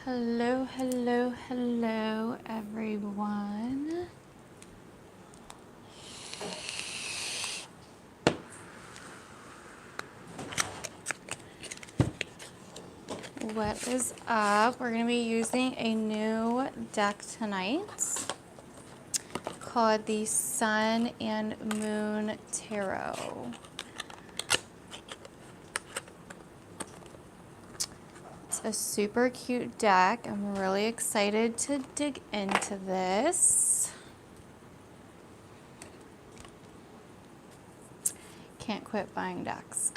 Hello, hello, hello, everyone. What is up? We're going to be using a new deck tonight called the Sun and Moon Tarot. It's a super cute deck. I'm really excited to dig into this. Can't quit buying decks.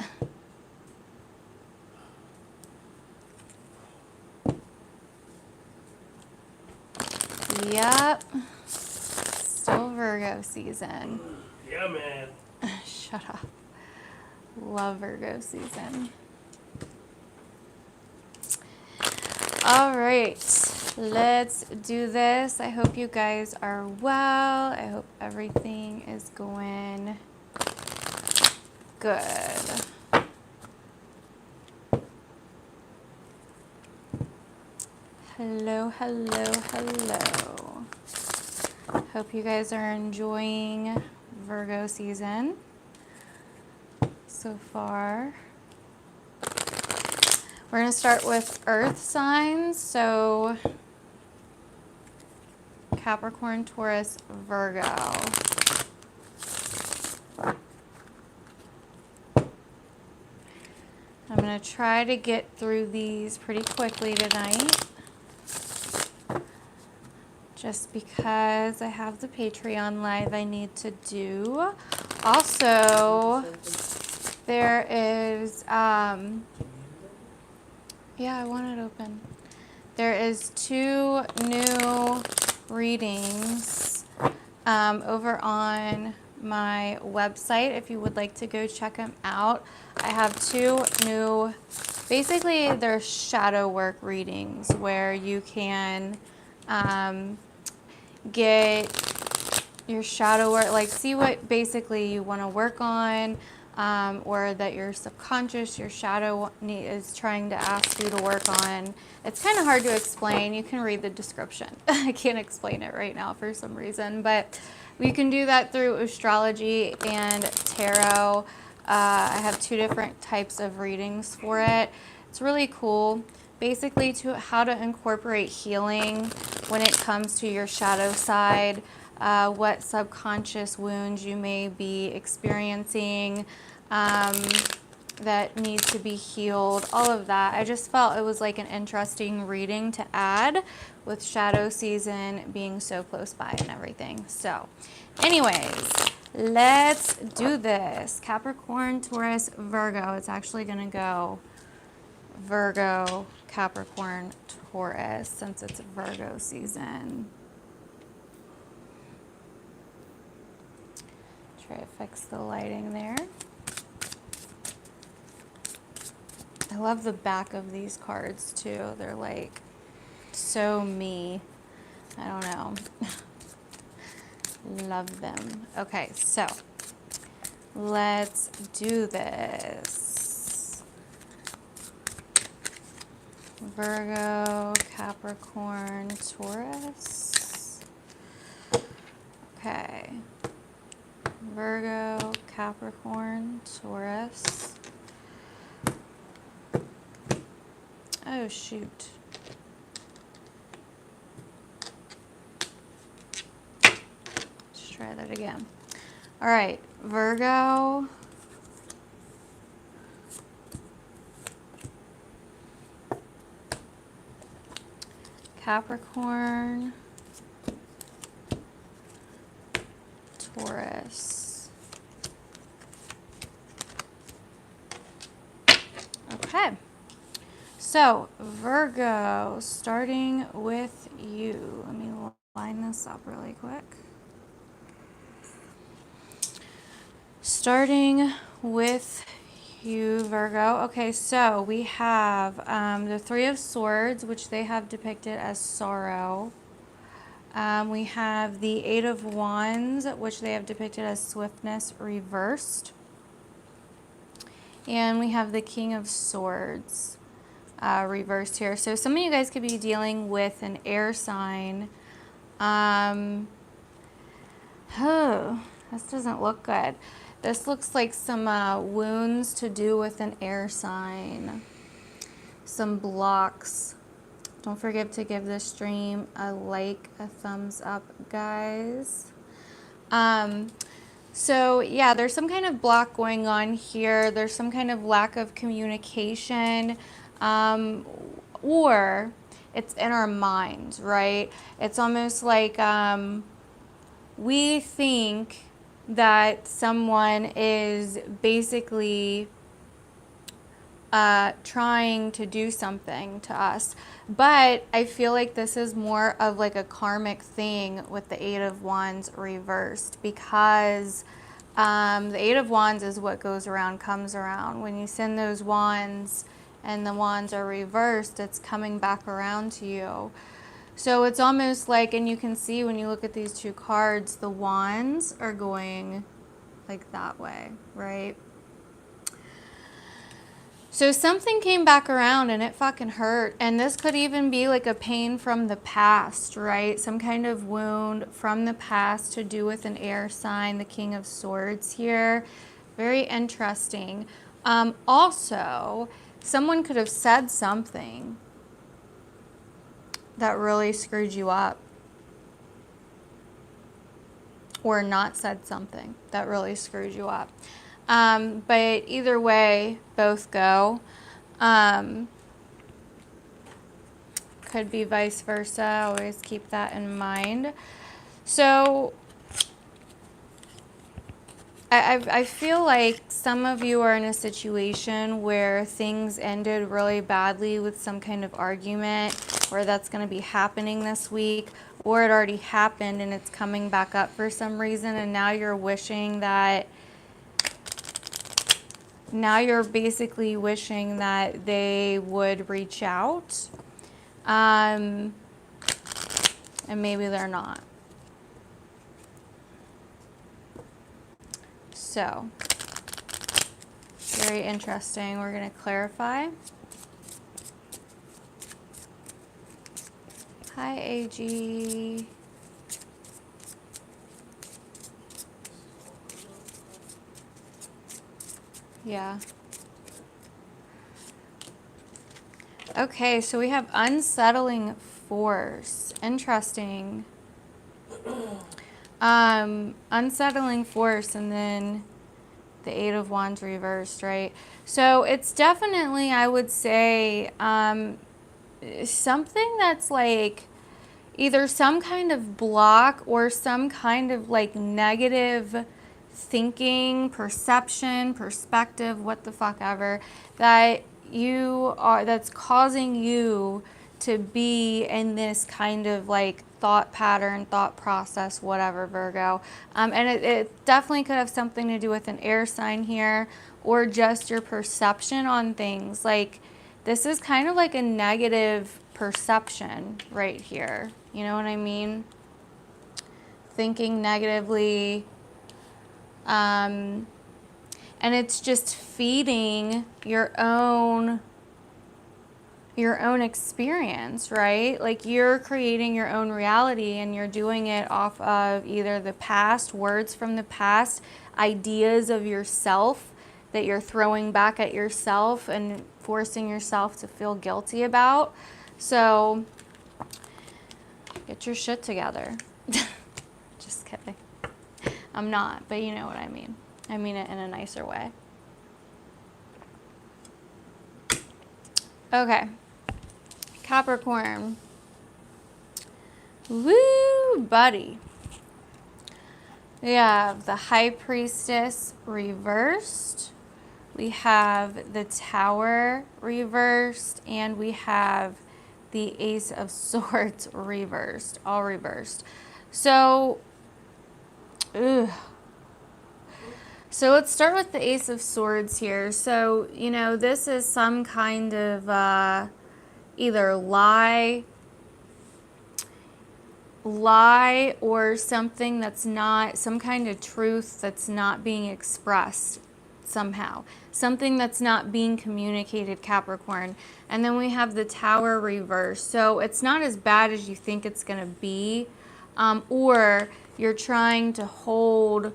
Yep. Still Virgo season. Yeah, man. Shut up. Love Virgo season. All right, let's do this. I hope you guys are well. I hope everything is going good. Hello, hello, hello. Hope you guys are enjoying Virgo season so far. We're going to start with earth signs. So Capricorn, Taurus, Virgo. I'm going to try to get through these pretty quickly tonight, just because I have the Patreon live I need to do. Also, there is, yeah, I want it open. There is 2 new readings over on my website if you would like to go check them out. I have 2 new, basically they're shadow work readings where you can get your shadow work, like see what basically you want to work on, or that your subconscious, your shadow is trying to ask you to work on. It's kind of hard to explain. You can read the description. I can't explain it right now for some reason, but we can do that through astrology and tarot. I have 2 different types of readings for it. It's really cool. Basically, to how to incorporate healing when it comes to your shadow side, what subconscious wounds you may be experiencing that needs to be healed, all of that. I just felt it was like an interesting reading to add with shadow season being so close by and everything. So anyways, let's do this. Capricorn, Taurus, Virgo. It's actually going to go Virgo, Capricorn, Taurus, since it's Virgo season. Try to fix the lighting there. I love the back of these cards too. They're like so me. I don't know. Love them. Okay, so let's do this. Virgo, Capricorn, Taurus. Okay. Virgo, Capricorn, Taurus. Oh, shoot. Let's try that again. All right, Virgo. Capricorn, Taurus. Okay. So, Virgo, starting with you. Let me line this up really quick. Starting with you, Virgo. Okay, so we have the Three of Swords, which they have depicted as sorrow. We have the Eight of Wands, which they have depicted as swiftness reversed. And we have the King of Swords reversed here. So some of you guys could be dealing with an air sign. Oh, this doesn't look good. This looks like some wounds to do with an air sign. Some blocks. Don't forget to give this stream a like, a thumbs up, guys. So yeah, there's some kind of block going on here. There's some kind of lack of communication, or it's in our minds, right? It's almost like we think that someone is basically trying to do something to us. But I feel like this is more of like a karmic thing with the Eight of Wands reversed, because the Eight of Wands is what goes around comes around. When you send those wands and the wands are reversed, it's coming back around to you. So it's almost like, and you can see when you look at these two cards, the wands are going like that way, right? So something came back around and it fucking hurt. And this could even be like a pain from the past, right? Some kind of wound from the past to do with an air sign, the King of Swords here. Very interesting. Also, someone could have said something that really screwed you up, or not said something that really screwed you up. But either way, both go. Could be vice versa. Always keep that in mind. So I feel like some of you are in a situation where things ended really badly with some kind of argument, or that's going to be happening this week, or it already happened and it's coming back up for some reason, and now you're wishing that, now you're basically wishing that they would reach out, and maybe they're not. So, very interesting. We're going to clarify. Hi, AG. Yeah. Okay, so we have unsettling force. Interesting. Unsettling force, and then the Eight of Wands reversed, right? So it's definitely, I would say, something that's like either some kind of block or some kind of like negative thinking, perception, perspective, what the fuck ever, that you are, that's causing you to be in this kind of like thought pattern, thought process, whatever, Virgo. And it definitely could have something to do with an air sign here, or just your perception on things. Like, this is kind of like a negative perception right here. You know what I mean? Thinking negatively. And it's just feeding your own experience, right? Like, you're creating your own reality, and you're doing it off of either the past, words from the past, ideas of yourself that you're throwing back at yourself and forcing yourself to feel guilty about. So get your shit together. Just kidding. I'm not, but you know what I mean. I mean it in a nicer way. Okay. Capricorn. Woo, buddy. We have the High Priestess reversed. we have the Tower reversed, and we have the Ace of Swords reversed, all reversed. So, ugh. So let's start with the Ace of Swords here. So, you know, this is some kind of either lie or something that's not, some kind of truth that's not being expressed somehow. Something that's not being communicated, Capricorn. And then we have the Tower reversed. So it's not as bad as you think it's going to be. Or you're trying to hold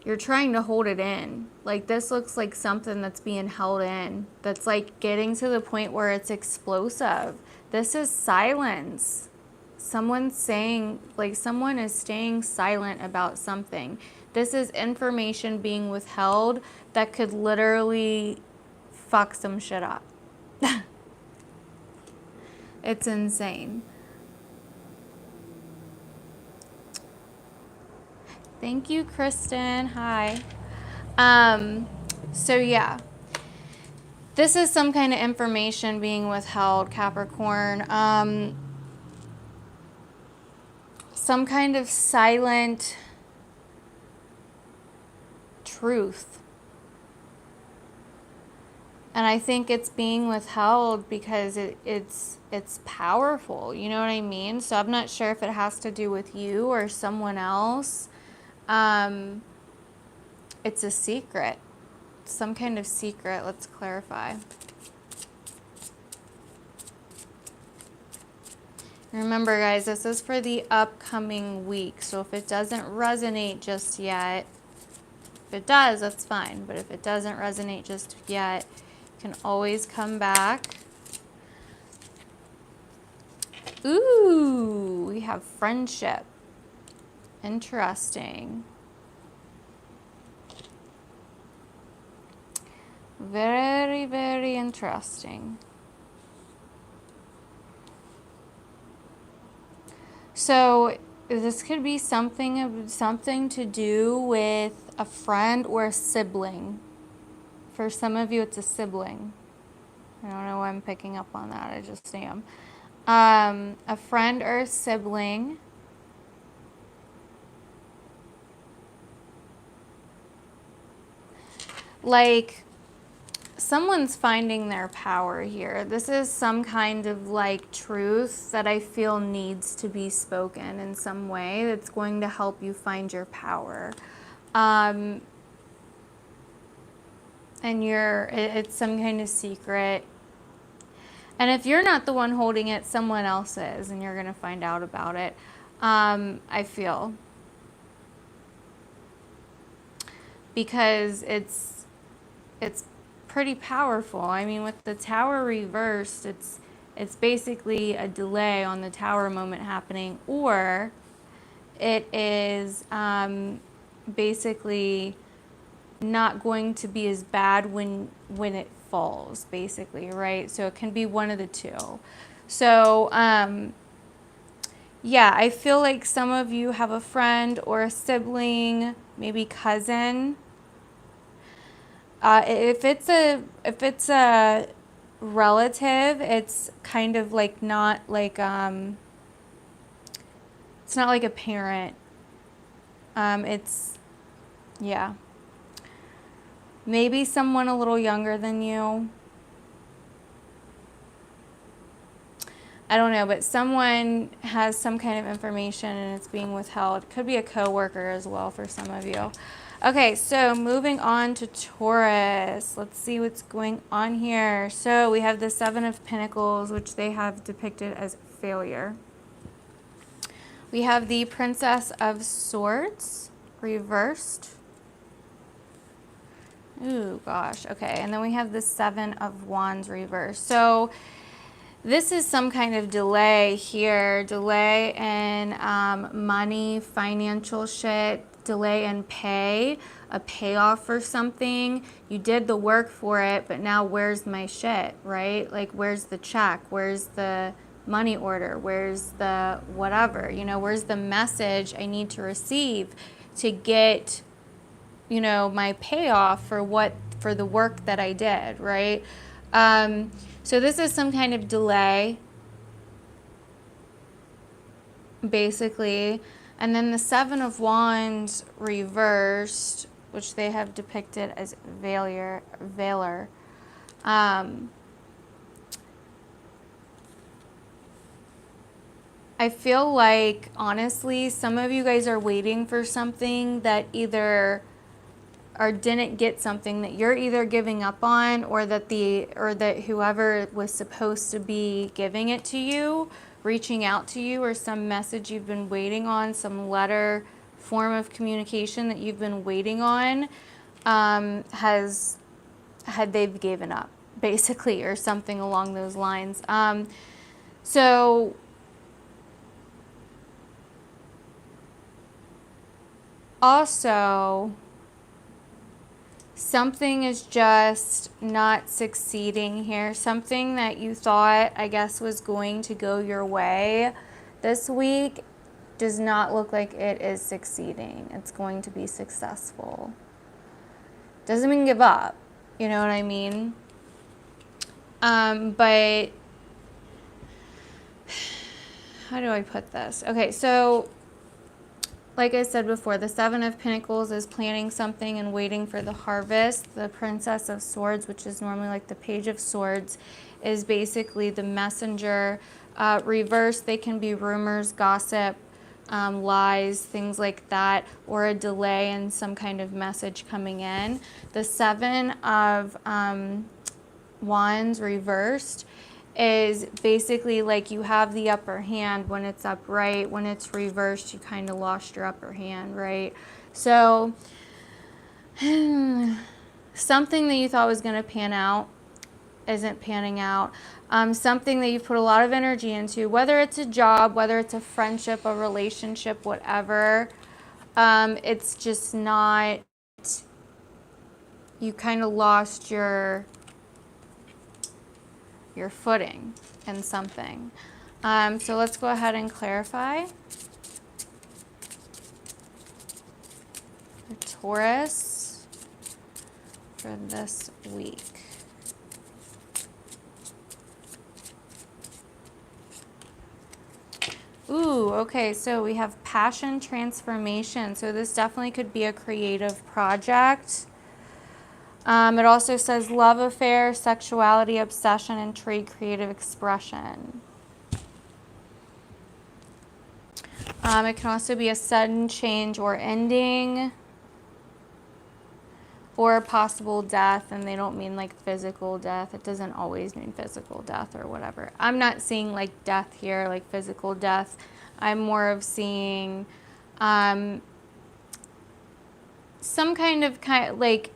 it in. Like, this looks like something that's being held in. That's like getting to the point where it's explosive. This is silence. Someone's saying, like, someone is staying silent about something. This is information being withheld that could literally fuck some shit up. It's insane. Thank you, Kristen. Hi. So yeah, this is some kind of information being withheld, Capricorn. Some kind of silent truth. And I think it's being withheld because it's powerful. You know what I mean? So I'm not sure if it has to do with you or someone else. It's a secret. Some kind of secret. Let's clarify. Remember, guys, this is for the upcoming week. So if it doesn't resonate just yet, if it does, that's fine. But if it doesn't resonate just yet, you can always come back. Ooh, we have friendship. Interesting. Very, very interesting. So this could be something to do with a friend or a sibling. For some of you, it's a sibling. I don't know why I'm picking up on that. I just am. A friend or a sibling. Like, someone's finding their power here. This is some kind of like truth that I feel needs to be spoken in some way that's going to help you find your power. And it's some kind of secret. And if you're not the one holding it, someone else is, and you're going to find out about it. I feel. Because it's pretty powerful. I mean, with the Tower reversed, it's basically a delay on the Tower moment happening, or it is basically not going to be as bad when it falls, basically, right? So it can be one of the two. So yeah, I feel like some of you have a friend or a sibling, maybe cousin. If it's a relative, it's kind of like not like it's not like a parent. It's, yeah, maybe someone a little younger than you. I don't know, but someone has some kind of information and it's being withheld. Could be a coworker as well for some of you. Okay, so moving on to Taurus. Let's see what's going on here. So we have the Seven of Pentacles, which they have depicted as failure. We have the Princess of Swords, reversed. Ooh, gosh. Okay, and then we have the Seven of Wands, reversed. So this is some kind of delay here. Delay in money, financial shit. Delay in pay, a payoff for something. You did the work for it, but now where's my shit, right? Like, where's the check? Where's the money order? Where's the whatever? You know, where's the message I need to receive to get, you know, my payoff for what for the work that I did, right? So this is some kind of delay, basically. And then the Seven of Wands reversed, which they have depicted as Valor. I feel like, honestly, some of you guys are waiting for something that either, or didn't get something that you're either giving up on, or that whoever was supposed to be giving it to you, reaching out to you, or some message you've been waiting on, some letter, form of communication that you've been waiting on, they've given up, basically, or something along those lines. So also, something is just not succeeding here. Something that you thought, I guess, was going to go your way this week does not look like it is succeeding. It's going to be successful. Doesn't mean give up. You know what I mean? But how do I put this? Okay, so like I said before, the Seven of Pentacles is planning something and waiting for the harvest. The Princess of Swords, which is normally like the Page of Swords, is basically the messenger. Reversed, they can be rumors, gossip, lies, things like that, or a delay in some kind of message coming in. The Seven of Wands reversed is basically like you have the upper hand when it's upright. When it's reversed, you kind of lost your upper hand, right? So something that you thought was going to pan out isn't panning out. Something that you put a lot of energy into, whether it's a job, whether it's a friendship, a relationship, whatever, it's just not, you kind of lost your footing in something. So let's go ahead and clarify. For Taurus for this week. Ooh, okay, so we have passion transformation. So this definitely could be a creative project. It also says love affair, sexuality, obsession, intrigue, creative expression. It can also be a sudden change or ending, or a possible death, and they don't mean like physical death. It doesn't always mean physical death or whatever. I'm not seeing like death here, like physical death. I'm more of seeing some kind of like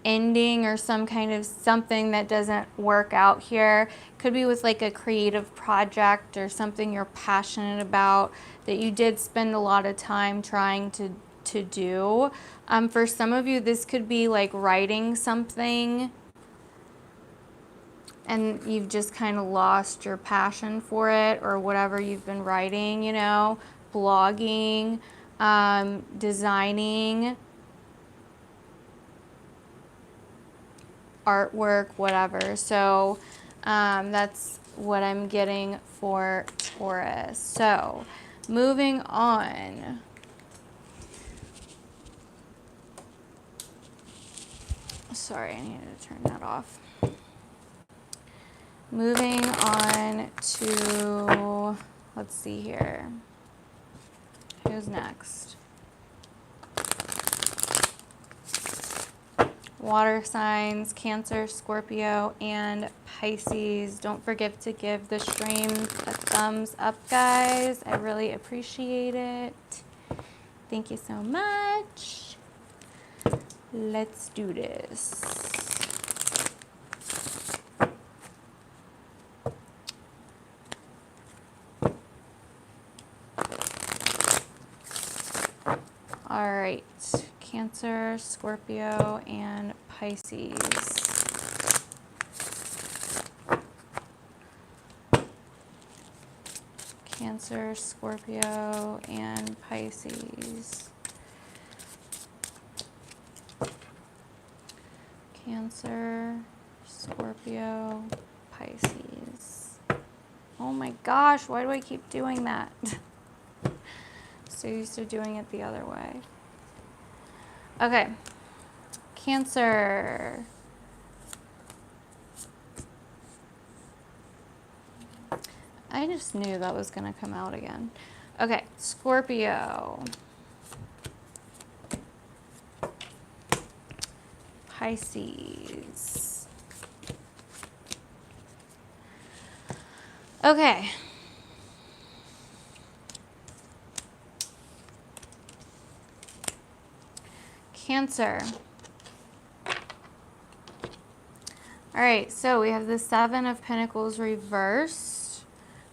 ending, or some kind of something that doesn't work out here. Could be with like a creative project or something you're passionate about that you did spend a lot of time trying to do. For some of you, this could be like writing something and you've just kind of lost your passion for it, or whatever you've been writing, you know, blogging, designing, artwork, whatever. So that's what I'm getting for Taurus. So moving on. Sorry, I needed to turn that off. Moving on to, let's see here. Who's next? Water signs, Cancer, Scorpio, and Pisces. Don't forget to give the stream a thumbs up, guys. I really appreciate it. Thank you so much. Let's do this. All right, Cancer, Scorpio, and Pisces. Cancer, Scorpio, and Pisces. Cancer, Scorpio, Pisces. Oh my gosh, why do I keep doing that? So used to doing it the other way. Okay, Cancer. I just knew that was going to come out again. Okay, Scorpio. Pisces. Okay. Cancer. All right, so we have the Seven of Pentacles reversed.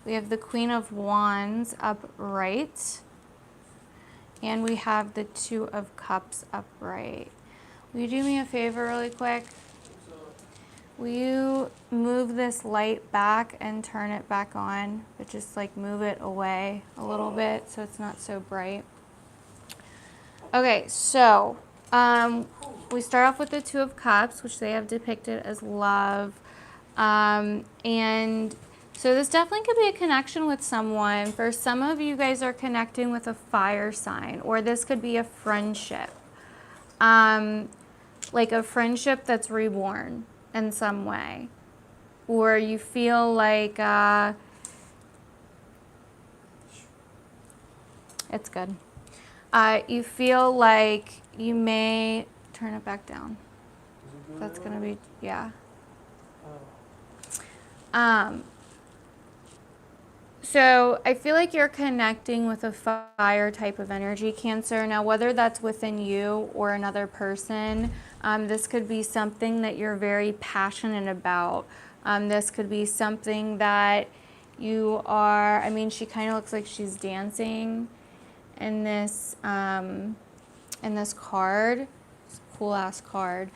We have the Queen of Wands upright. And we have the Two of Cups upright. Will you do me a favor really quick? Will you move this light back and turn it back on, but just like move it away a little bit so it's not so bright. Okay, so we start off with the Two of Cups, which they have depicted as love. And so this definitely could be a connection with someone. For some of you guys are connecting with a fire sign, or this could be a friendship. Like a friendship that's reborn in some way. Or you feel like, it's good. You feel like you may, turn it back down. That's gonna be, yeah. So I feel like you're connecting with a fire type of energy, Cancer. Now, whether that's within you or another person, this could be something that you're very passionate about. This could be something that you are, I mean, she kind of looks like she's dancing in this card. It's a cool ass card.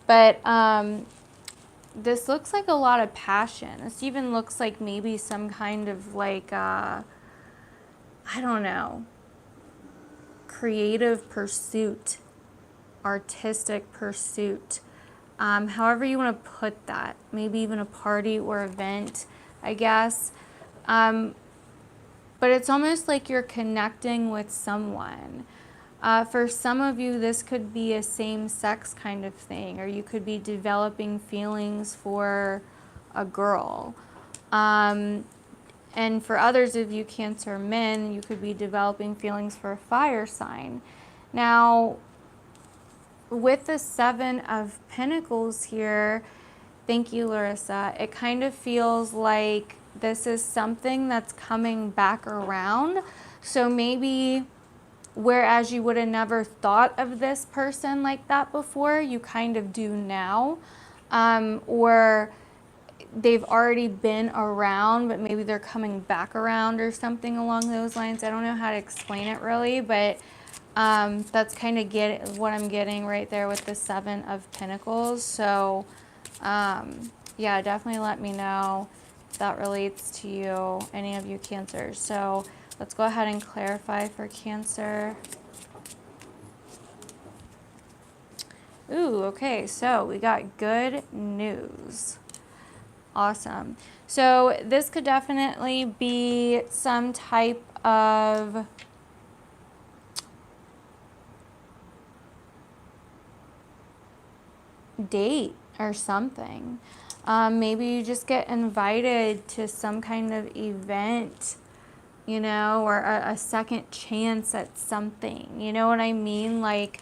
But this looks like a lot of passion. This even looks like maybe some kind of like, I don't know, creative pursuit, artistic pursuit. However you want to put that. Maybe even a party or event, I guess. But it's almost like you're connecting with someone. For some of you, this could be a same-sex kind of thing, or you could be developing feelings for a girl. And for others of you, Cancer men, you could be developing feelings for a fire sign. Now, with the Seven of Pentacles here, thank you, Larissa, it kind of feels like this is something that's coming back around. So maybe, whereas you would have never thought of this person like that before, you kind of do now. Or they've already been around, but maybe they're coming back around or something along those lines. I don't know how to explain it really, but that's kind of what I'm getting right there with the Seven of Pentacles. So yeah, definitely let me know if that relates to you, any of you Cancers. So let's go ahead and clarify for Cancer. Ooh, okay, so we got good news. Awesome. So this could definitely be some type of date or something. Maybe you just get invited to some kind of event, you know, or a second chance at something. You know what I mean? Like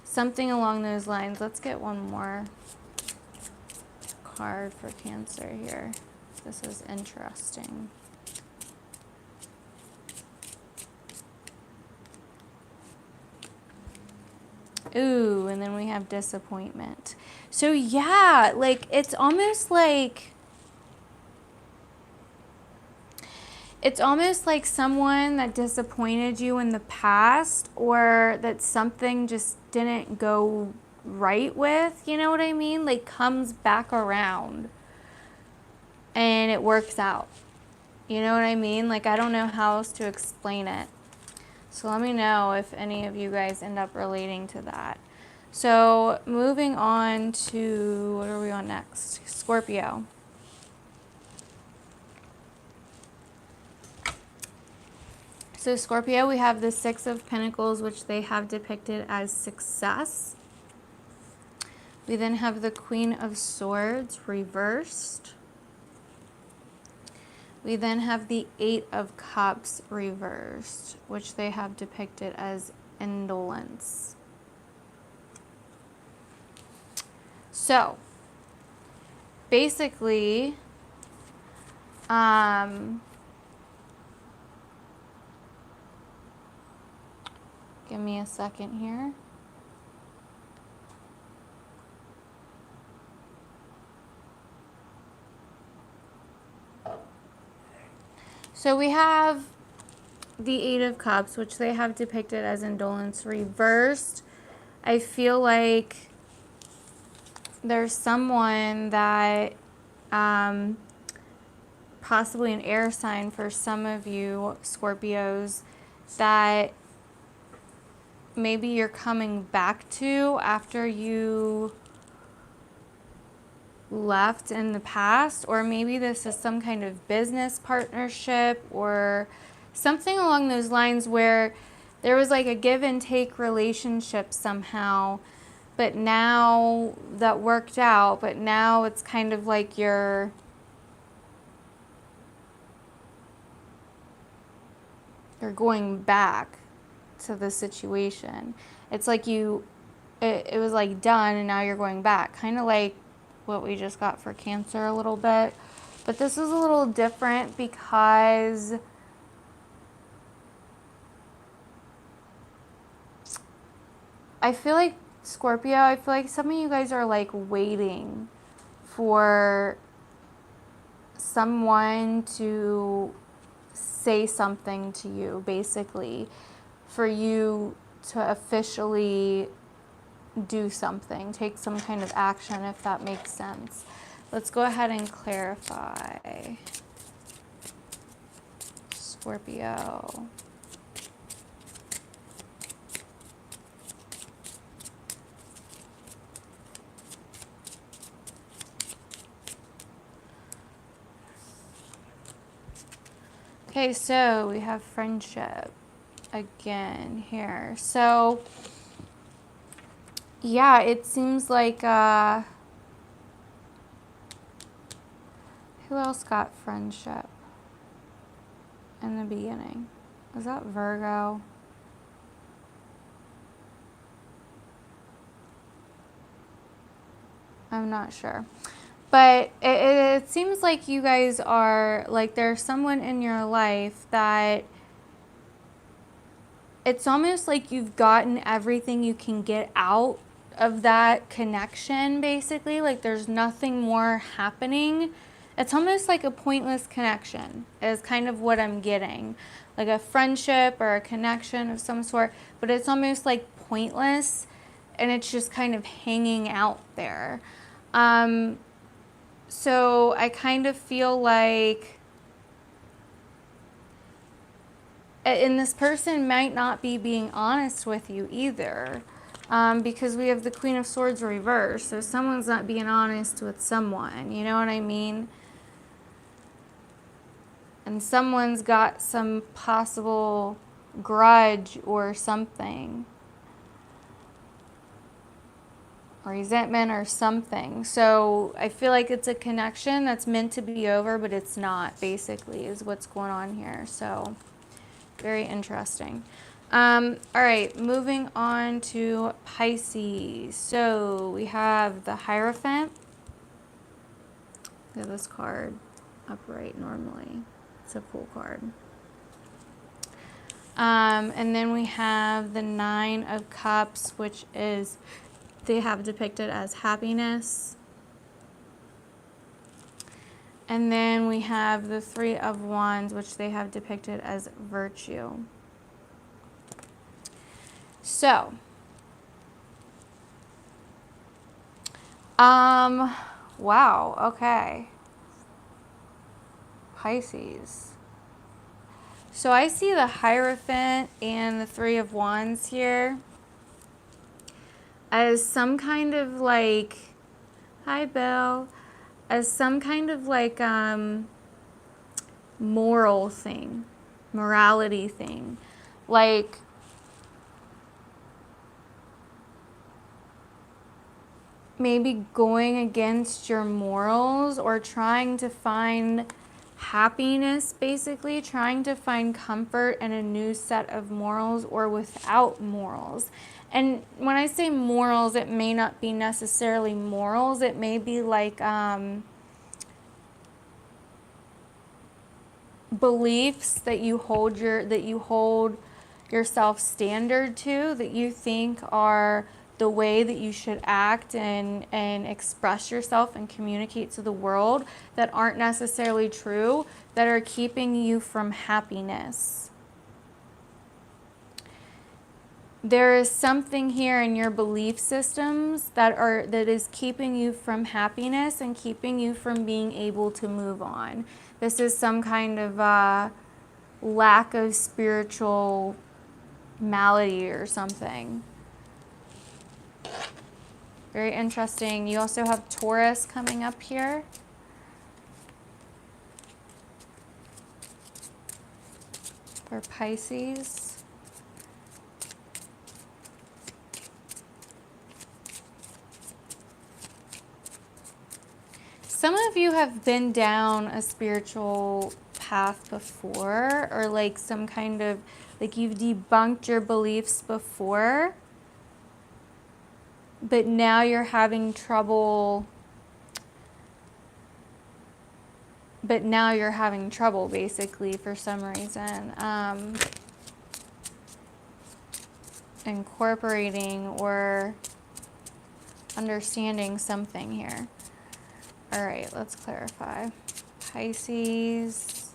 something along those lines. Let's get one more card for Cancer here. This is interesting. Ooh, and then we have disappointment. So yeah, like it's almost like someone that disappointed you in the past, or that something just didn't go right with, you know what I mean? Like comes back around and it works out. You know what I mean? Like I don't know how else to explain it. So let me know if any of you guys end up relating to that. So moving on to, what are we on next? Scorpio. So Scorpio, we have the Six of Pentacles, which they have depicted as success. We then have the Queen of Swords reversed. We then have the Eight of Cups reversed, which they have depicted as indolence. So, basically, give me a second here. So we have the Eight of Cups, which they have depicted as indolence reversed. I feel like there's someone that, possibly an air sign for some of you Scorpios, that maybe you're coming back to after you left in the past, or maybe this is some kind of business partnership or something along those lines where there was like a give and take relationship somehow, but now that worked out, but now it's kind of like you're going back to the situation. It's like it was like done and now you're going back, kind of like what we just got for Cancer a little bit. But this is a little different because I feel like Scorpio, I feel like some of you guys are like waiting for someone to say something to you, basically, for you to officially do something, take some kind of action, if that makes sense. Let's go ahead and clarify. Scorpio. Okay, so we have friendship again here. So yeah, it seems like, who else got friendship in the beginning? Was that Virgo? I'm not sure. But it seems like you guys are, like, there's someone in your life that it's almost like you've gotten everything you can get out of that connection, basically. Like there's nothing more happening. It's almost like a pointless connection is kind of what I'm getting. Like a friendship or a connection of some sort, but it's almost like pointless and it's just kind of hanging out there. So I kind of feel like, and this person might not be being honest with you either, because we have the Queen of Swords reversed. So someone's not being honest with someone, you know what I mean? And someone's got some possible grudge or something, or resentment or something. So I feel like it's a connection that's meant to be over, but it's not, basically, is what's going on here. So very interesting. All right, moving on to Pisces. So we have the Hierophant. Get this card upright normally. It's a full card. And then we have the Nine of Cups, which is, they have depicted as happiness. And then we have the Three of Wands, which they have depicted as virtue. So, wow, okay. Pisces. So I see the Hierophant and the Three of Wands here. as some kind of like, hi Bill, as some kind of like moral thing, morality thing. Like, maybe going against your morals or trying to find happiness, basically trying to find comfort in a new set of morals or without morals. And when I say morals, it may not be necessarily morals. It may be like beliefs that you hold yourself standard to, that you think are the way that you should act and express yourself and communicate to the world, that aren't necessarily true, that are keeping you from happiness. There is something here in your belief systems that is keeping you from happiness and keeping you from being able to move on. This is some kind of lack of spiritual malady or something. Very interesting. You also have Taurus coming up here. For Pisces. Some of you have been down a spiritual path before, or like some kind of, like you've debunked your beliefs before, but now you're having trouble. Basically for some reason, incorporating or understanding something here. All right, let's clarify. Pisces.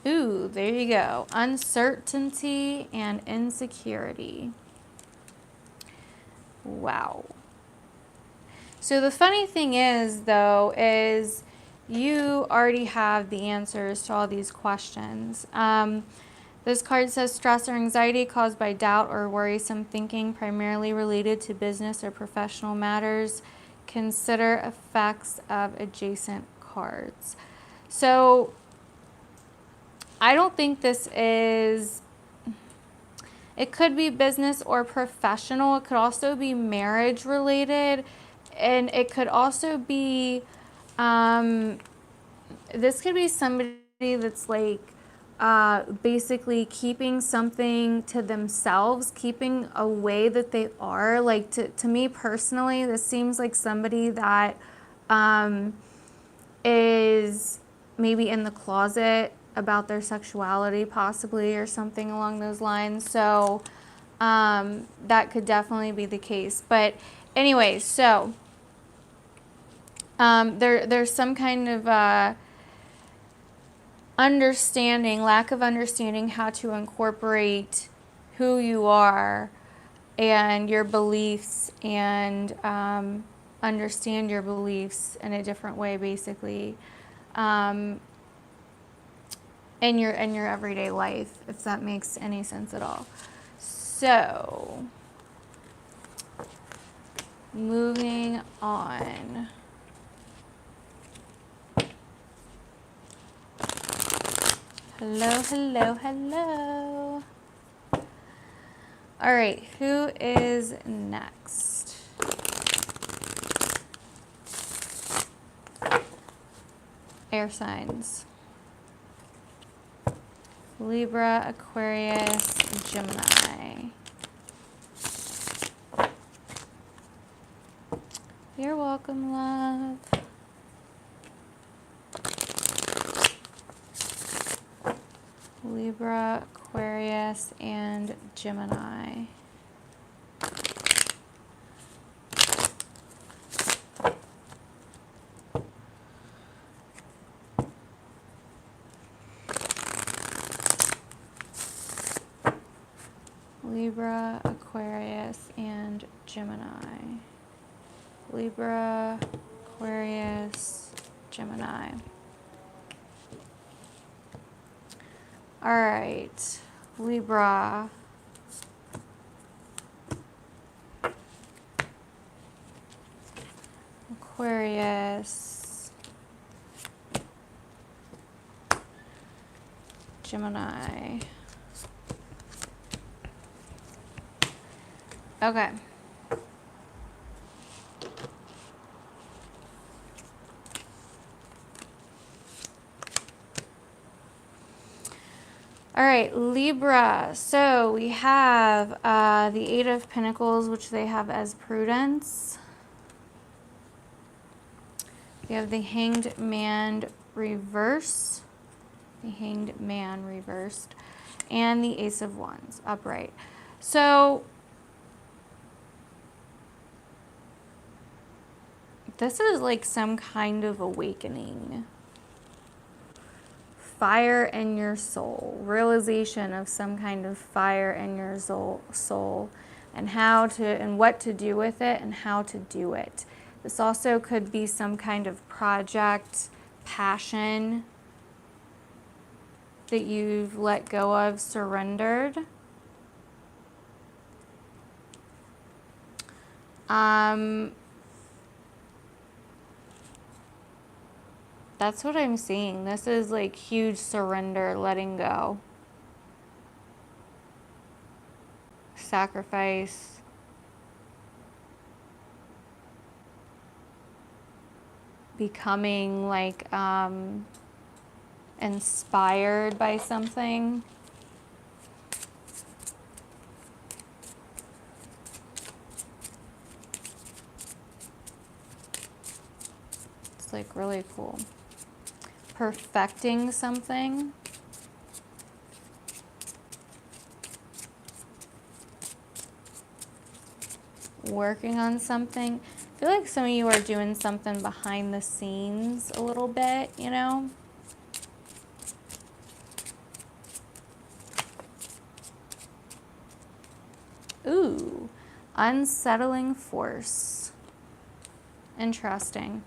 Ooh, there you go. Uncertainty and insecurity. Wow. So the funny thing is, though, is you already have the answers to all these questions. This card says stress or anxiety caused by doubt or worrisome thinking, primarily related to business or professional matters. Consider effects of adjacent cards. So I don't think this is, it could be business or professional. It could also be marriage related. And it could also be, this could be somebody that's like, basically keeping something to themselves, keeping a way that they are. Like to me personally, this seems like somebody that is maybe in the closet about their sexuality possibly, or something along those lines. So that could definitely be the case. But anyway, so there's some kind of lack of understanding how to incorporate who you are and your beliefs, and understand your beliefs in a different way, basically, in your everyday life, if that makes any sense at all. So, moving on. Hello, hello, hello. All right, who is next? Air signs. Libra, Aquarius, Gemini. You're welcome, love. Libra, Aquarius, and Gemini. Libra, Aquarius, and Gemini. Libra, Aquarius, Gemini. All right, Libra. Aquarius. Gemini. Okay. All right, Libra. So we have the Eight of Pentacles, which they have as prudence. We have the Hanged Man reverse. The Hanged Man reversed. And the Ace of Wands upright. So this is like some kind of awakening. Fire in your soul. Realization of some kind of fire in your soul. And how to, and what to do with it and how to do it. This also could be some kind of project, passion that you've let go of, surrendered. That's what I'm seeing. This is like huge surrender, letting go. Sacrifice. Becoming like inspired by something. It's like really cool. Perfecting something. Working on something. I feel like some of you are doing something behind the scenes a little bit, you know? Ooh, unsettling force. Interesting.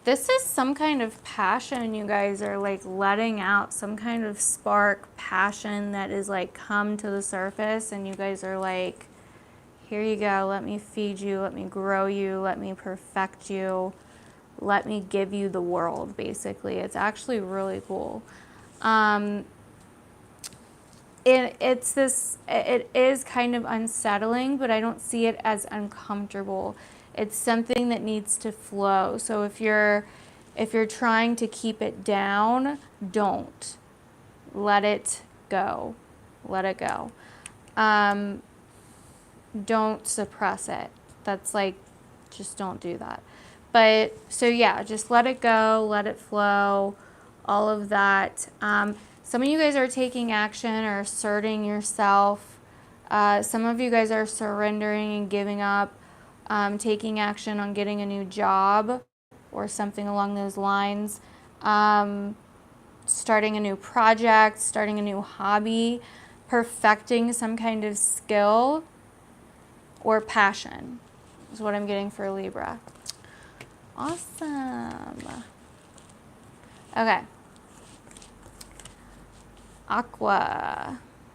This is some kind of passion you guys are like letting out, some kind of spark, passion that is like come to the surface, and you guys are like, here you go, let me feed you, let me grow you, let me perfect you, let me give you the world, basically. It's actually really cool. It is kind of unsettling, but I don't see it as uncomfortable. It's something that needs to flow. So if you're trying to keep it down, don't. Let it go. Let it go. Don't suppress it. That's like, just don't do that. But so yeah, just let it go, let it flow, all of that. Some of you guys are taking action or asserting yourself. Some of you guys are surrendering and giving up, taking action on getting a new job or something along those lines. Starting a new project, starting a new hobby, perfecting some kind of skill or passion is what I'm getting for Libra. Awesome. Okay. Aquarius.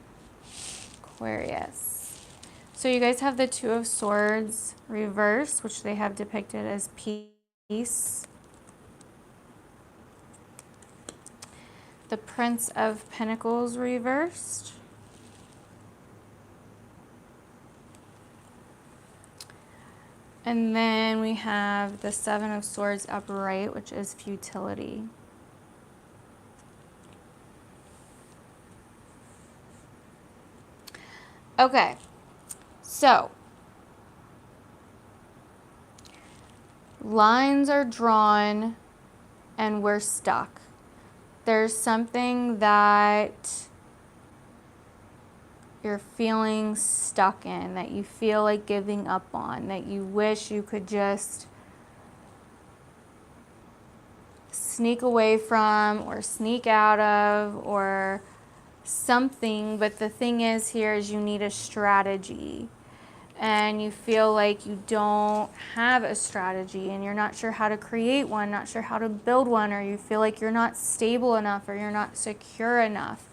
So you guys have the Two of Swords reverse, which they have depicted as peace. The Prince of Pentacles reversed. And then we have the Seven of Swords upright, which is futility. Okay, so lines are drawn and we're stuck. There's something that you're feeling stuck in, that you feel like giving up on, that you wish you could just sneak away from or sneak out of or something. But the thing is here is you need a strategy. and you feel like you don't have a strategy and you're not sure how to create one, not sure how to build one, or you feel like you're not stable enough or you're not secure enough.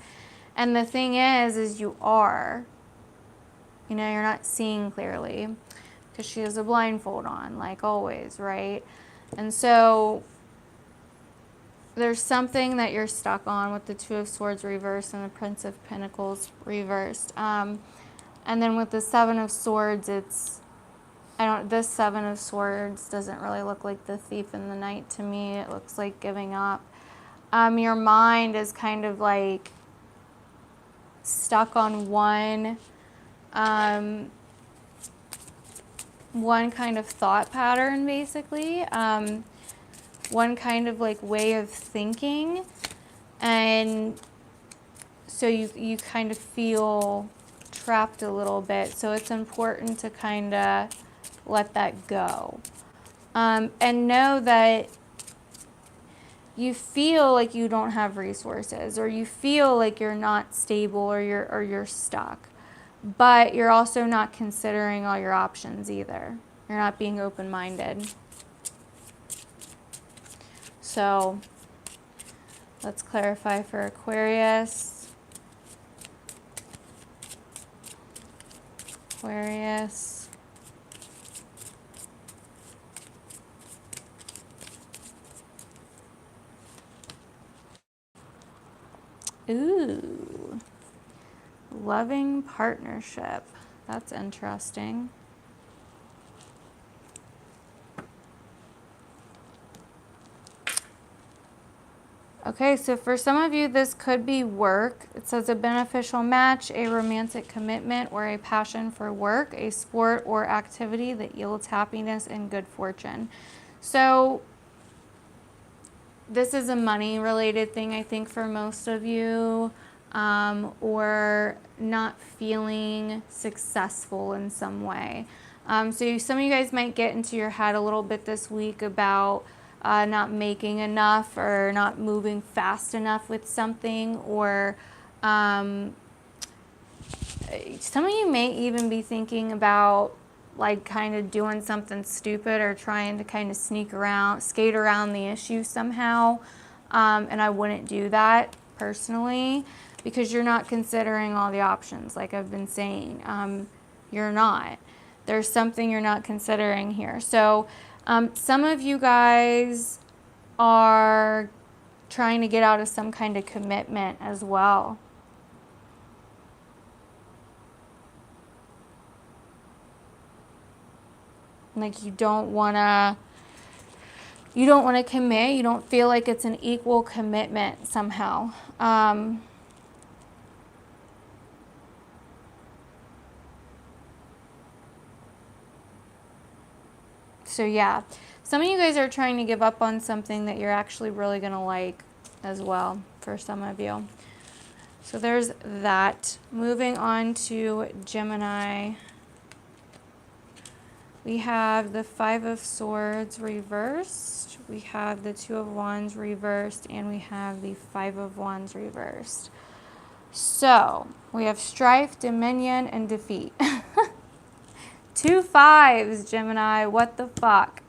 And the thing is you are. You know, you're not seeing clearly because she has a blindfold on, like always, right? And so there's something that you're stuck on with the Two of Swords reversed and the Prince of Pentacles reversed. And then with the Seven of Swords, this Seven of Swords doesn't really look like the Thief in the Night to me. It looks like giving up. Your mind is kind of like stuck on one kind of thought pattern, basically. One kind of like way of thinking. And so you kind of feel trapped a little bit. So it's important to kind of let that go. And know that you feel like you don't have resources, or you feel like you're not stable, or you're stuck. But you're also not considering all your options either. You're not being open-minded. So let's clarify for Aquarius. Aquarius. Ooh. Loving partnership. That's interesting. Okay, so for some of you, this could be work. It says a beneficial match, a romantic commitment, or a passion for work, a sport or activity that yields happiness and good fortune. So this is a money-related thing, I think, for most of you, or not feeling successful in some way. So some of you guys might get into your head a little bit this week about not making enough or not moving fast enough with something, or some of you may even be thinking about like kind of doing something stupid or trying to kind of skate around the issue somehow. And I wouldn't do that personally, because you're not considering all the options, like I've been saying. You're not. There's something you're not considering here. So some of you guys are trying to get out of some kind of commitment as well. Like you don't want to commit. You don't feel like it's an equal commitment somehow. So yeah, some of you guys are trying to give up on something that you're actually really going to like as well, for some of you. So there's that. Moving on to Gemini. We have the Five of Swords reversed, we have the Two of Wands reversed, and we have the Five of Wands reversed. So we have strife, dominion, and defeat. 2 5s, Gemini. What the fuck?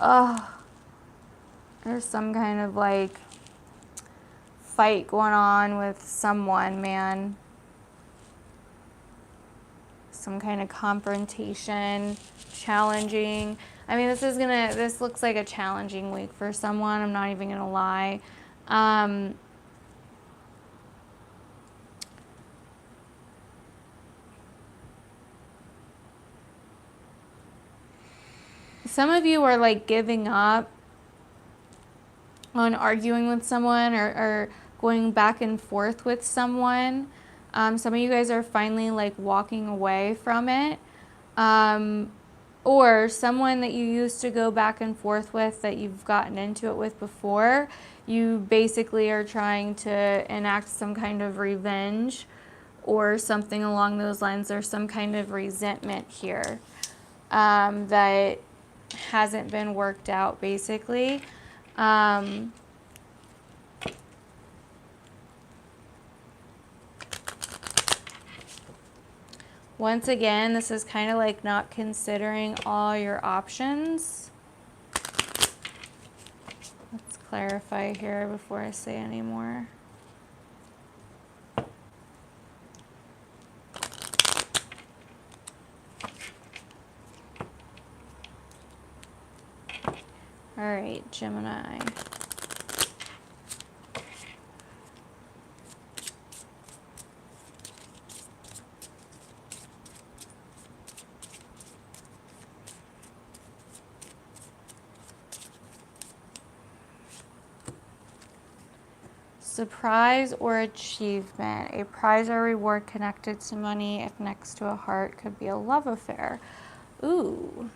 Ugh. There's some kind of like fight going on with someone, man. Some kind of confrontation, challenging. I mean, this looks like a challenging week for someone. I'm not even gonna lie. Some of you are like giving up on arguing with someone, or going back and forth with someone. Some of you guys are finally like walking away from it. Or someone that you used to go back and forth with, that you've gotten into it with before, you basically are trying to enact some kind of revenge or something along those lines. There's some kind of resentment here that hasn't been worked out, basically. Once again, this is kind of like not considering all your options. Let's clarify here before I say any more. All right, Gemini. Surprise or achievement. A prize or reward connected to money, if next to a heart, could be a love affair. Ooh.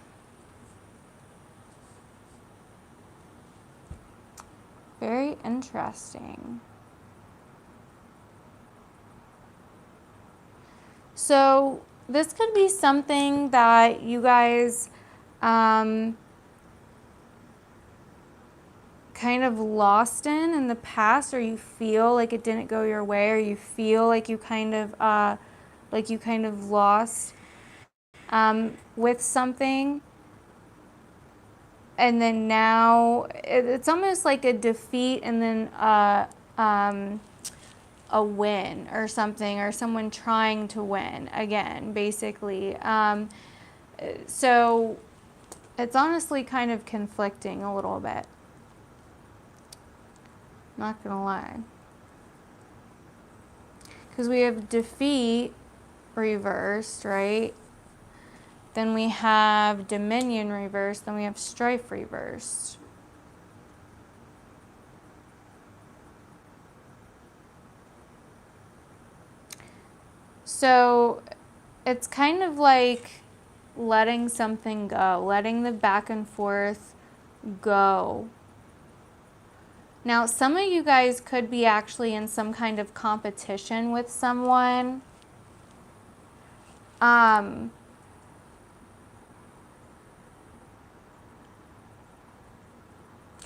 Very interesting. So this could be something that you guys kind of lost in the past, or you feel like it didn't go your way, or you feel like you kind of lost with something, and then now it's almost like a defeat and then a win or something, or someone trying to win again, basically. So it's honestly kind of conflicting a little bit. Not gonna lie. Because we have defeat reversed, right? Then we have dominion reversed. Then we have strife reversed. So it's kind of like letting something go, letting the back and forth go. Now, some of you guys could be actually in some kind of competition with someone. Because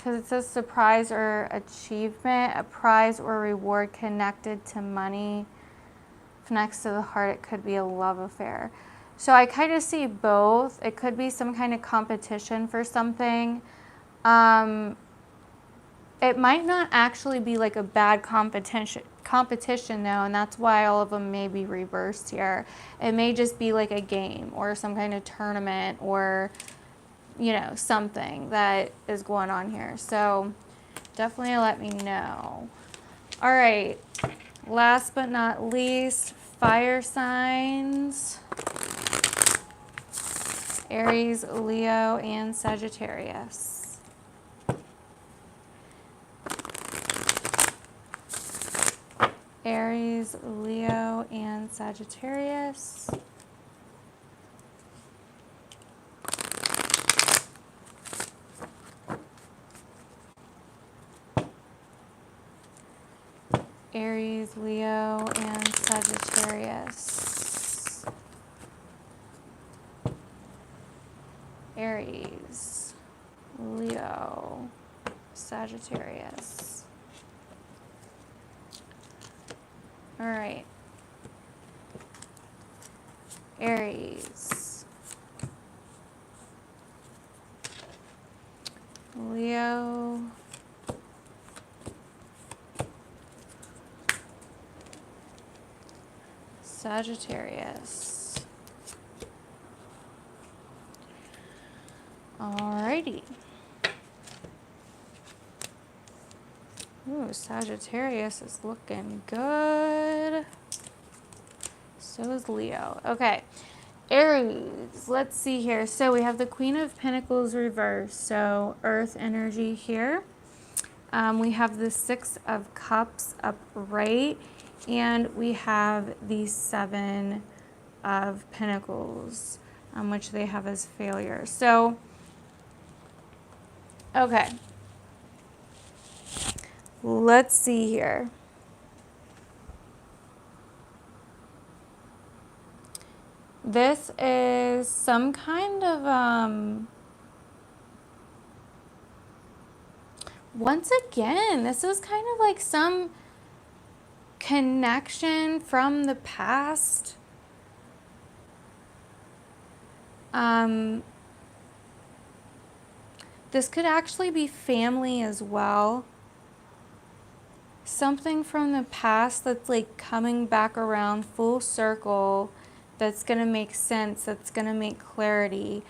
it says surprise or achievement, a prize or reward connected to money. If next to the heart, it could be a love affair. So I kind of see both. It could be some kind of competition for something. It might not actually be like a bad competition though, and that's why all of them may be reversed here. It may just be like a game or some kind of tournament, or you know, something that is going on here. So definitely let me know. All right, last but not least, fire signs: Aries, Leo, and Sagittarius. Aries, Leo, and Sagittarius. Aries, Leo, and Sagittarius. Aries, Leo, Sagittarius. All right. Aries, Leo, Sagittarius. Alrighty. Ooh, Sagittarius is looking good. So is Leo. Okay. Aries, let's see here. So we have the Queen of Pentacles reversed, so earth energy here. We have the Six of Cups upright, and we have the Seven of Pentacles, which they have as failure. So, okay. Let's see here. This is some kind of, once again, this is kind of like some connection from the past. This could actually be family as well. Something from the past that's like coming back around full circle, that's going to make sense, that's going to make clarity.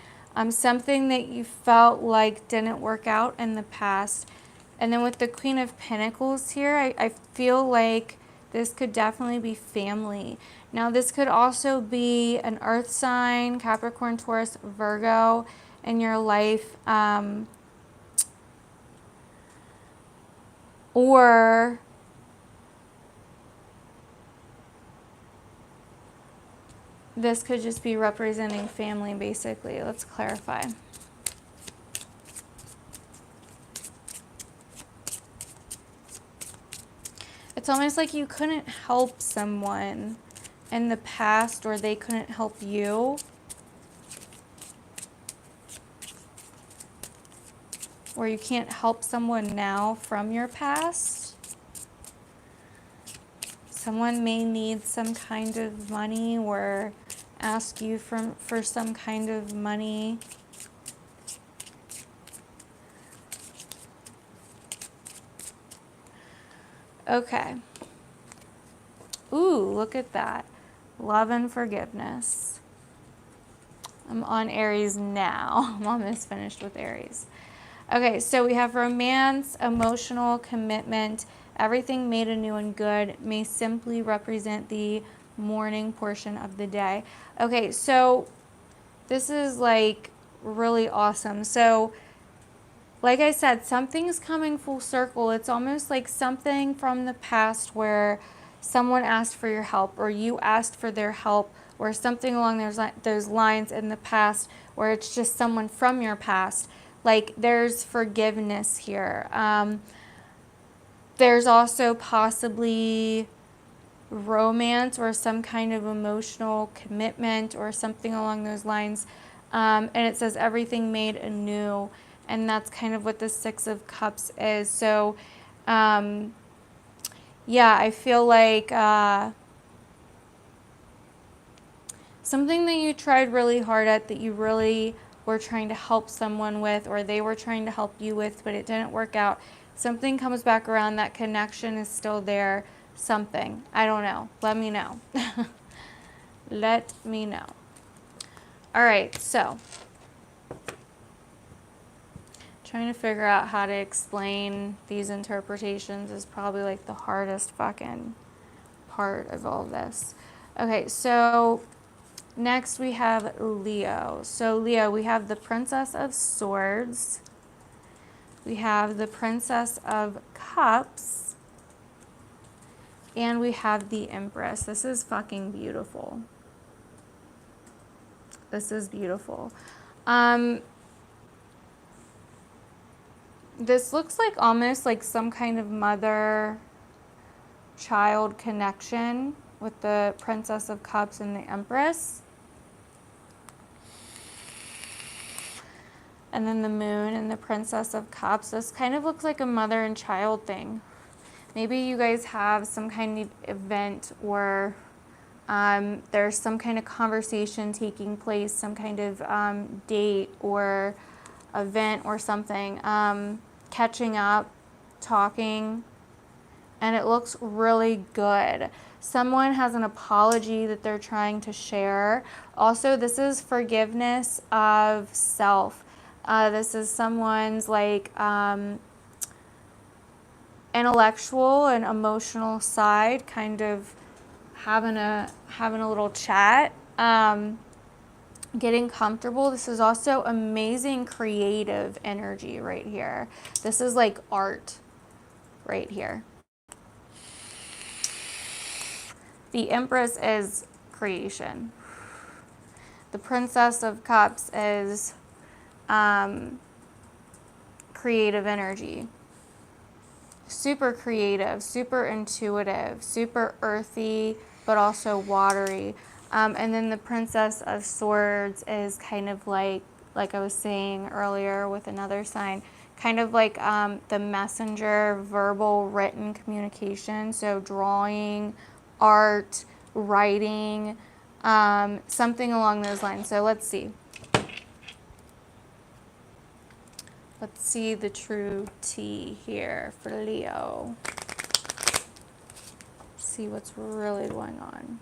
Something that you felt like didn't work out in the past. And then with the Queen of Pentacles here, I feel like this could definitely be family. Now this could also be an earth sign, Capricorn, Taurus, Virgo in your life. Or this could just be representing family, basically. Let's clarify. It's almost like you couldn't help someone in the past, or they couldn't help you. Or you can't help someone now from your past. Someone may need some kind of money or ask you for some kind of money. Okay. Ooh, look at that. Love and forgiveness. I'm on Aries now. I'm almost finished with Aries. Okay, so we have romance, emotional commitment, everything made anew and good may simply represent the morning portion of the day. Okay, so this is like really awesome. So like I said, something's coming full circle. It's almost like something from the past where someone asked for your help, or you asked for their help, or something along those lines in the past, where it's just someone from your past. Like there's forgiveness here. There's also possibly romance or some kind of emotional commitment or something along those lines. And it says everything made anew. And that's kind of what the Six of Cups is. So, yeah, I feel like something that you tried really hard at, that you really were trying to help someone with, or they were trying to help you with, but it didn't work out. Something comes back around, that connection is still there. Something. I don't know. Let me know. Let me know. All right, so trying to figure out how to explain these interpretations is probably like the hardest fucking part of all of this. Okay, so next we have Leo. So Leo, we have the Princess of Swords. We have the Princess of Cups. And we have the Empress. This is fucking beautiful. This is beautiful. This looks like almost like some kind of mother-child connection with the Princess of Cups and the Empress. And then the Moon and the Princess of Cups. This kind of looks like a mother and child thing. Maybe you guys have some kind of event, or there's some kind of conversation taking place, some kind of date or event or something, catching up, talking, and it looks really good. Someone has an apology that they're trying to share. Also, this is forgiveness of self. This is someone's like intellectual and emotional side, kind of having a little chat, getting comfortable. This is also amazing creative energy right here. This is like art right here. The Empress is creation. The Princess of Cups is creative energy. Super creative, super intuitive, super earthy, but also watery. And then the Princess of Swords is kind of like I was saying earlier with another sign, kind of like the messenger, verbal, written communication. So drawing, art, writing, something along those lines. So let's see. Let's see the true tea here for Leo. See what's really going on.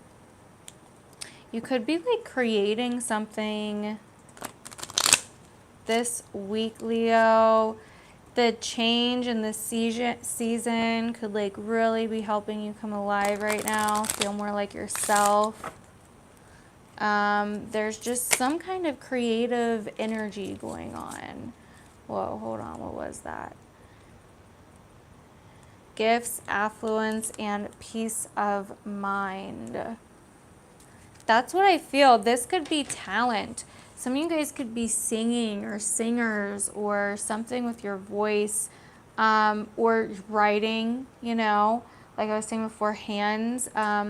You could be like creating something this week, Leo. The change in the season could like really be helping you come alive right now. Feel more like yourself. There's just some kind of creative energy going on. Whoa, hold on, what was that? Gifts, affluence, and peace of mind. That's what I feel. This could be talent. Some of you guys could be singing or singers or something with your voice, or writing, you know, like I was saying before, hands.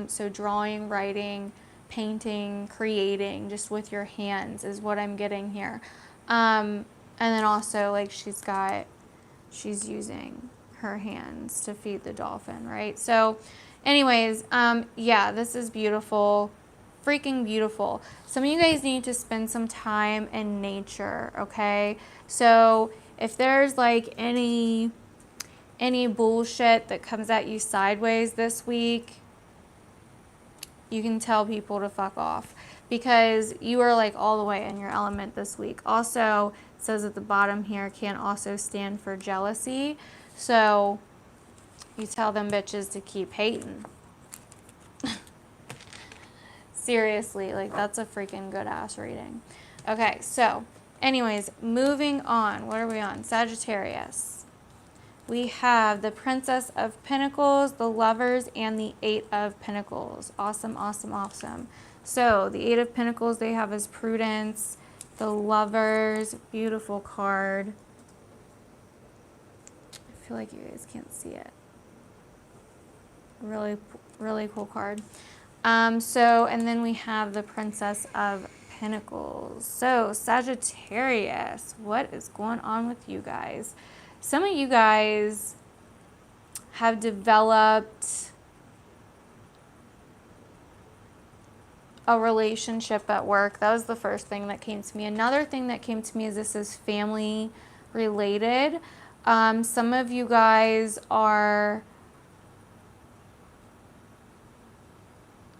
So drawing, writing, painting, creating, just with your hands is what I'm getting here. And then also like she's using her hands to feed the dolphin, right? So anyways, yeah, this is beautiful. Freaking beautiful. Some of you guys need to spend some time in nature, okay? So if there's like any bullshit that comes at you sideways this week, you can tell people to fuck off, because you are like all the way in your element this week. Also, it says at the bottom here, can also stand for jealousy. So you tell them bitches to keep hating. Seriously, like that's a freaking good ass reading. Okay, so anyways, moving on. What are we on? Sagittarius. We have the Princess of Pentacles, the Lovers, and the Eight of Pentacles. Awesome, awesome, awesome. So the Eight of Pentacles they have is Prudence. The Lovers, beautiful card. I feel like you guys can't see it. Really, really cool card. So, and then we have the Princess of Pentacles. So, Sagittarius, what is going on with you guys? Some of you guys have developed a relationship at work. That was the first thing that came to me. Another thing that came to me is this is family related. Some of you guys are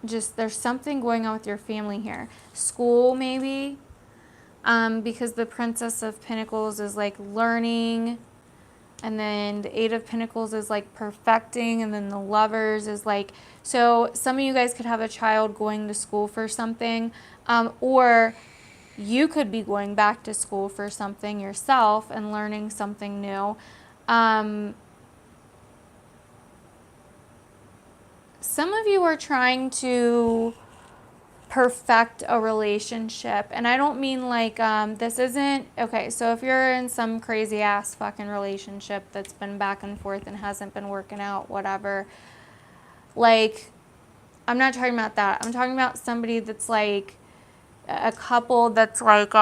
just, there's something going on with your family here. School maybe, because the Princess of Pentacles is like learning, and then the Eight of Pentacles is like perfecting, and then the Lovers is like, so some of you guys could have a child going to school for something, or you could be going back to school for something yourself and learning something new. Some of you are trying to perfect a relationship, and I don't mean like this isn't okay. So if you're in some crazy ass fucking relationship that's been back and forth and hasn't been working out, whatever, like I'm not talking about that. I'm talking about somebody that's like a couple that's like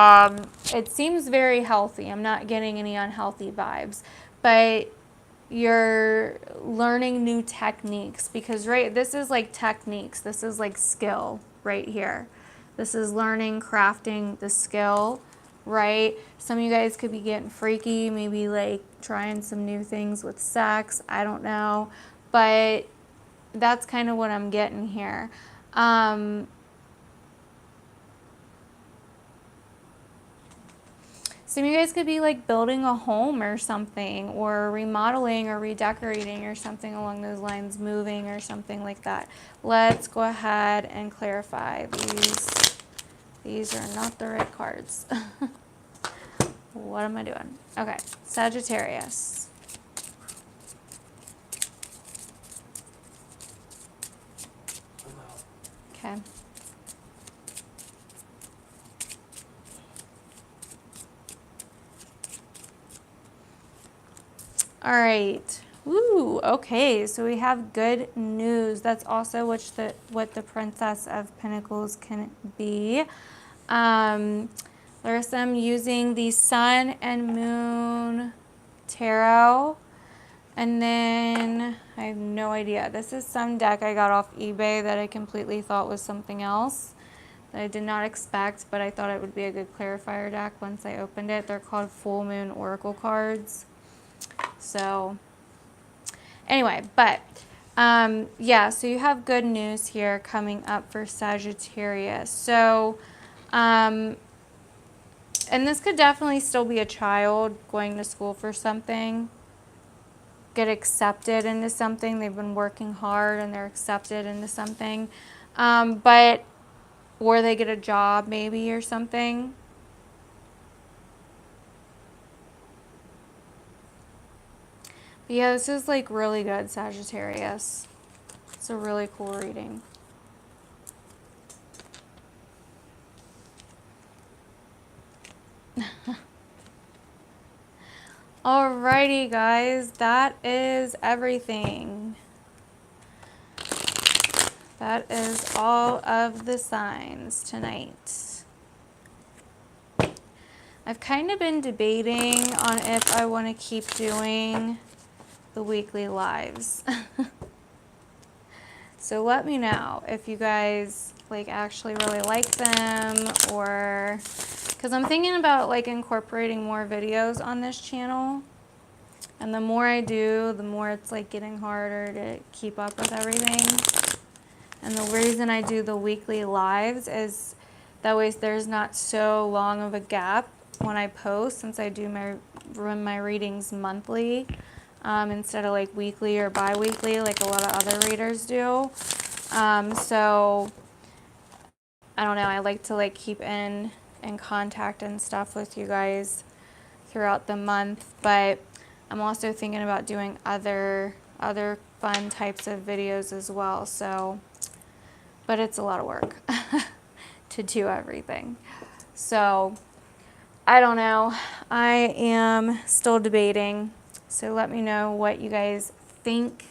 it seems very healthy. I'm not getting any unhealthy vibes, but you're learning new techniques, because this is like techniques, this is like skill right here. This is learning, crafting the skill, right? Some of you guys could be getting freaky, maybe like trying some new things with sex, I don't know, but that's kind of what I'm getting here. Some of you guys could be like building a home or something, or remodeling or redecorating or something along those lines, moving or something like that. Let's go ahead and clarify these. These are not the right cards. What am I doing? Okay, Sagittarius. Okay. All right. Woo. Okay. So we have good news. That's also what the Princess of Pentacles can be. Larissa, I'm using the Sun and Moon Tarot. And then I have no idea. This is some deck I got off eBay that I completely thought was something else. that I did not expect, but I thought it would be a good clarifier deck once I opened it. They're called Full Moon Oracle cards. So anyway, but yeah, so you have good news here coming up for Sagittarius. So, and this could definitely still be a child going to school for something, get accepted into something. They've been working hard and they're accepted into something. Or they get a job maybe or something. But yeah, this is like really good, Sagittarius. It's a really cool reading. Alrighty, guys, that is everything. That is all of the signs tonight. I've kind of been debating on if I want to keep doing the weekly lives. So let me know if you guys like actually really like them, or because I'm thinking about like incorporating more videos on this channel, and the more I do, the more it's like getting harder to keep up with everything. And the reason I do the weekly lives is that way there's not so long of a gap when I post, since I do run my readings monthly instead of like weekly or bi-weekly like a lot of other readers do. So I don't know, I like to like keep in contact and stuff with you guys throughout the month, but I'm also thinking about doing other fun types of videos as well. So, but it's a lot of work to do everything. So I don't know. I am still debating. So let me know what you guys think.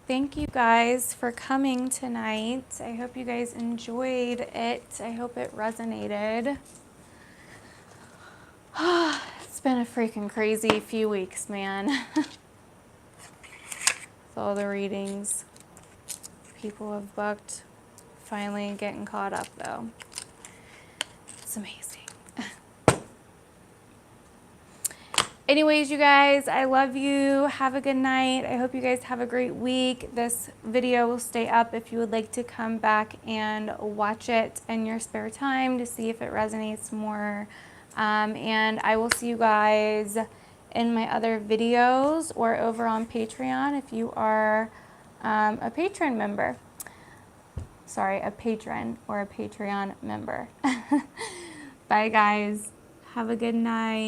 Thank you guys for coming tonight. I hope you guys enjoyed it. I hope it resonated. It's been a freaking crazy few weeks, man. With all the readings people have booked. Finally getting caught up though. It's amazing. Anyways, you guys, I love you. Have a good night. I hope you guys have a great week. This video will stay up if you would like to come back and watch it in your spare time to see if it resonates more. And I will see you guys in my other videos or over on Patreon if you are a patron member. Sorry, a patron or a Patreon member. Bye, guys. Have a good night.